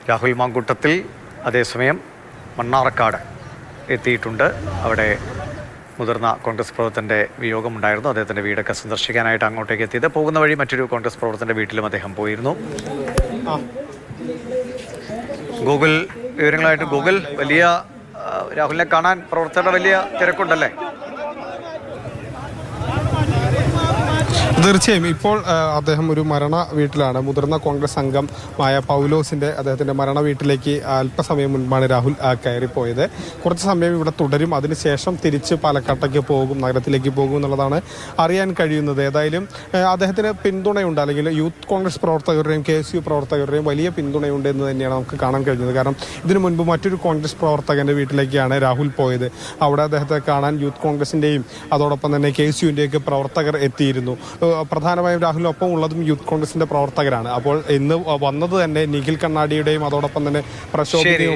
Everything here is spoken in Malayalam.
രാഹുൽ മാങ്കൂട്ടത്തിൽ അതേസമയം മണ്ണാർക്കാട് എത്തിയിട്ടുണ്ട്. അവിടെ മുതിർന്ന കോൺഗ്രസ് പ്രവർത്തകൻ്റെ വിയോഗമുണ്ടായിരുന്നു. അദ്ദേഹത്തിൻ്റെ വീടൊക്കെ സന്ദർശിക്കാനായിട്ട് അങ്ങോട്ടേക്ക് എത്തിയത്. പോകുന്ന വഴി മറ്റൊരു കോൺഗ്രസ് പ്രവർത്തകൻ്റെ വീട്ടിലും അദ്ദേഹം പോയിരുന്നു. ഗൂഗിൾ വിവരങ്ങളായിട്ട് ഗൂഗിൾ, വലിയ രാഹുലിനെ കാണാൻ പ്രവർത്തകരുടെ വലിയ തിരക്കുണ്ടല്ലേ? തീർച്ചയായും ഇപ്പോൾ അദ്ദേഹം ഒരു മരണ വീട്ടിലാണ്. മുതിർന്ന കോൺഗ്രസ് അംഗമായ പൗലോസിൻ്റെ അദ്ദേഹത്തിൻ്റെ മരണ വീട്ടിലേക്ക് അല്പസമയം മുൻപാണ് രാഹുൽ കയറിപ്പോയത്. കുറച്ച് സമയം ഇവിടെ തുടരും, അതിനുശേഷം തിരിച്ച് പാലക്കാട്ടേക്ക് പോകും, നഗരത്തിലേക്ക് പോകും എന്നുള്ളതാണ് അറിയാൻ കഴിയുന്നത്. ഏതായാലും അദ്ദേഹത്തിന് പിന്തുണയുണ്ട്, അല്ലെങ്കിൽ യൂത്ത് കോൺഗ്രസ് പ്രവർത്തകരുടെയും KSU പ്രവർത്തകരുടെയും വലിയ പിന്തുണയുണ്ട് എന്ന് തന്നെയാണ് നമുക്ക് കാണാൻ കഴിഞ്ഞത്. കാരണം ഇതിനു മുൻപ് മറ്റൊരു കോൺഗ്രസ് പ്രവർത്തകൻ്റെ വീട്ടിലേക്കാണ് രാഹുൽ പോയത്. അവിടെ അദ്ദേഹത്തെ കാണാൻ യൂത്ത് കോൺഗ്രസിൻ്റെയും അതോടൊപ്പം തന്നെ KSUവിൻ്റെയൊക്കെ പ്രവർത്തകർ എത്തിയിരുന്നു. പ്രധാനമായും രാഹുലിനൊപ്പം ഉള്ളതും യൂത്ത് കോൺഗ്രസിന്റെ പ്രവർത്തകരാണ്. അപ്പോൾ ഇന്ന് വന്നത് തന്നെ നിഖിൽ കണ്ണാടിയുടെയും അതോടൊപ്പം തന്നെ പ്രശോഭിതയും